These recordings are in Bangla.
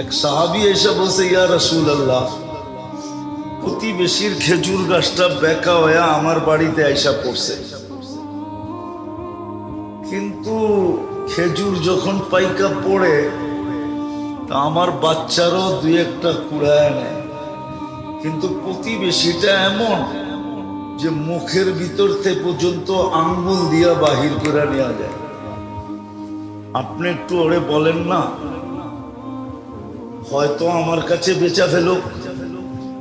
এক সাহাবী এসে বলছে, ইয়া রাসূলুল্লাহ, প্রতিবেশীর খেজুর গাছটা বেঁকা হয়ে আমার বাড়িতে আইসা পড়ছে, কিন্তু খেজুর যখন পাইকা পড়ে তা আমার বাচ্চারও দুই একটা কুড়ায় নেয়, কিন্তু প্রতিবেশীটা এমন যে মুখের ভিতর থেকে পর্যন্ত আঙ্গুল দিয়া বাহির করে নেওয়া যায়। আপনি একটু ওরে বলেন না, হয়তো আমার কাছে বেচা ফেলো,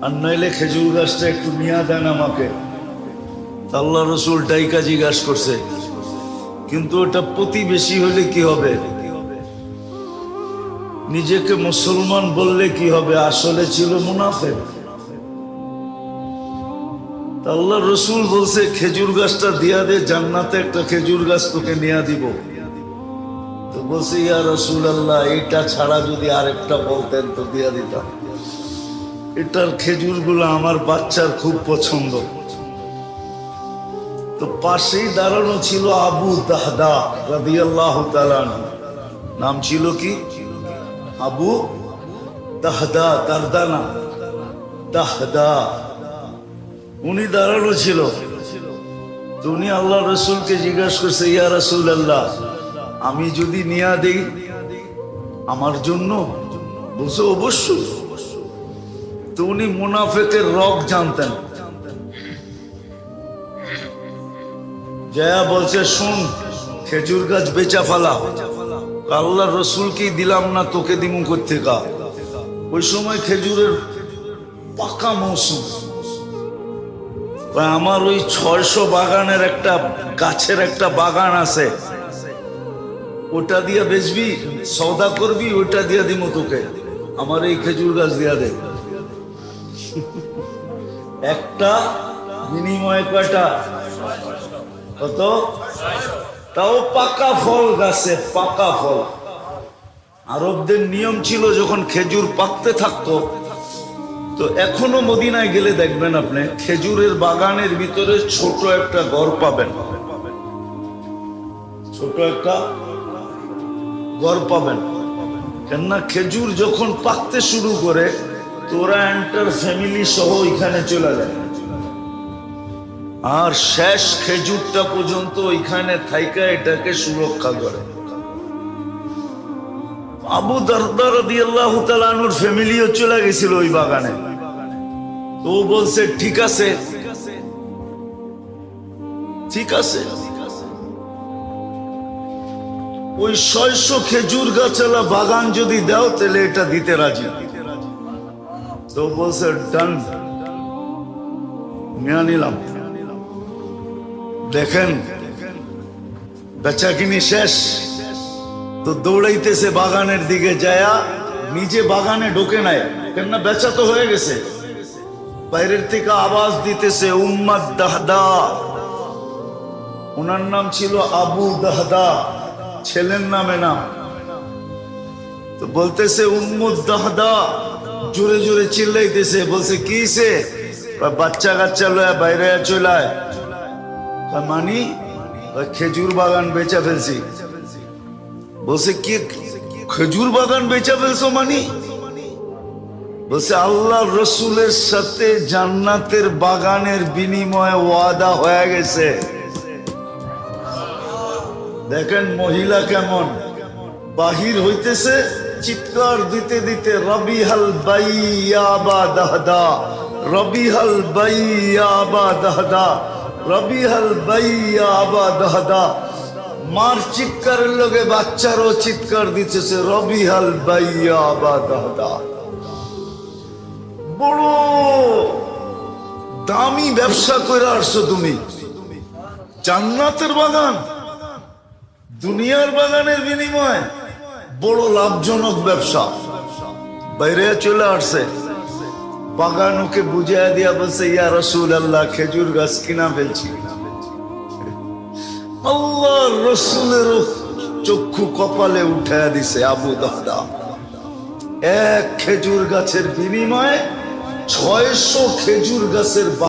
আর নইলে খেজুর গাছটা একটু নিয়ে দেন আমাকে। আল্লাহ রসুল ডাইকা জিজ্ঞাসা করছে, কিন্তু ওটা প্রতিবেশী হলে কি হবে? নিজেকে মুসলমান বললে কি হবে? আসলে ছিল মুনাফিক। আল্লাহ রসুল বলছে, খেজুর গাছটা দিয়া দে, জান্নাতে একটা খেজুর গাছ তোকে নিয়ে দিব। তো বলছে, ইয়া রাসূলুল্লাহ, এটা ছাড়া যদি আরেকটা বলতেন তো দিয়া দিতাম। এটার খেজুরগুলো আমার বাচ্চার খুব পছন্দ। তো পাশেই দাঁড়ানো ছিল আবু দাহদা রাদিয়াল্লাহু তাআলা আনহু। নাম ছিল কি? আবু দাহদা, দারদানা দাহদা। উনি দাঁড়ানো ছিল। তো উনি আল্লাহ রসুলকে জিজ্ঞাসা করছে, ইয়া রাসূলুল্লাহ, আমি যদি নিয়া দেই আমার জন্য? বলছে, অবশ্যই। তো উনি মুনাফিকের রগ জানতেন। জয়া বলছে, শুন, খেজুর গাছ বেচা ফালা। আল্লাহ রসুলকেই দিলাম না, তোকে দিমু কোত্থেকা? ওই সময় খেজুরের পাকা মৌসুম। আমার ওই 600 বাগানের একটা গাছের একটা বাগান আছে, ওটা দিয়া বেচবি, সওদা করবি, ওটা দিয়া দিমু তোকে। আমার এই খেজুর গাছ দিয়া দে। একটা বিনিময়ে কয়টা? কত? তাও পাকা ফল গাছে, পাকা ফল। আরবদের নিয়ম ছিল, যখন খেজুর পাকতে থাকতো, তো এখনো মদিনায় গেলে দেখবেন আপনি খেজুরের বাগানের ভিতরে ছোট একটা ঘর পাবেন, ছোট একটা ঘর পাবেন। কেননা খেজুর যখন পাকতে শুরু করে তো ওরা এন্টার ফ্যামিলি সহ এখানে চলে যায়, আর শেষ খেজুরটা পর্যন্ত ওইখানে থাইকা এটাকে সুরক্ষা করে। আবু দারদা রাদিয়াল্লাহু তাআলা আনহুর ফ্যামিলিও চলে গেছিল ওই বাগানে। তো বলছে, ঠিক আছে, ঠিক আছে। ওই 600 খেজুর গাছওয়ালা বাগান যদি দাও তাহলে এটা দিতে রাজি। তো বলছে, ডান, নিয়ে নিলাম। দেখেন বেচা কিনি শেষ। তো দৌড়াইতেছে বাগানের দিকে, যায়া নিজে বাগানে ঢোকে নাই, কেননা বেচা তো হয়ে গেছে। বাইরের থেকে আওয়াজ দিতেছে, উম্মাদ দাহদা। ওনার নাম ছিল আবু দাহদা, ছেলের নামে নাম। তো বলতেছে, উম্মুদ দাহদা, জোরে জোরে চিল্লাইতেছে। বলছে, কি সে? বাচ্চা কাচ্চা লয়া বাইরে চলায়। মানি খেজুর বাগান বেচা ফেলছি। বলছে, কি খেজুর বাগান বেচা ফেলছো? মানি বলছে, আল্লাহ রসুলের সাথে জান্নাতের বাগানের বিনিময়ে ওয়াদা হয়ে গেছে। দেখেন মহিলা কেমন বাহির হইতেছে, চিৎকার দিতে দিতে, রবিহাল বাইয়া বা দাহদা, রবিহাল বাইয়া বা দাহদা, রবিহাল বাইয়া বা দাহদা। মার চিৎকারের লগে বাচ্চারও চিৎকার দিতেছে, রবিহাল বাইয়া বা দাহদা। বড় দামি ব্যবসা করে আসছো তুমি। জান্নাতের বাগান, দুনিয়ার বাগানের বিনিময়ে বড় লাভজনক ব্যবসা। বাইরে চলে আসছে, বাগান ওকে বুঝাইয়া দিয়া বলছে, ইয়া রাসূলুল্লাহ, খেজুর গাছ কিনা ফেলছি। আল্লাহ রসুলের চক্ষু কপালে উঠাইয়া দিছে। আবু দাহদা এক খেজুর গাছের বিনিময়ে 600 খেজুর গাছের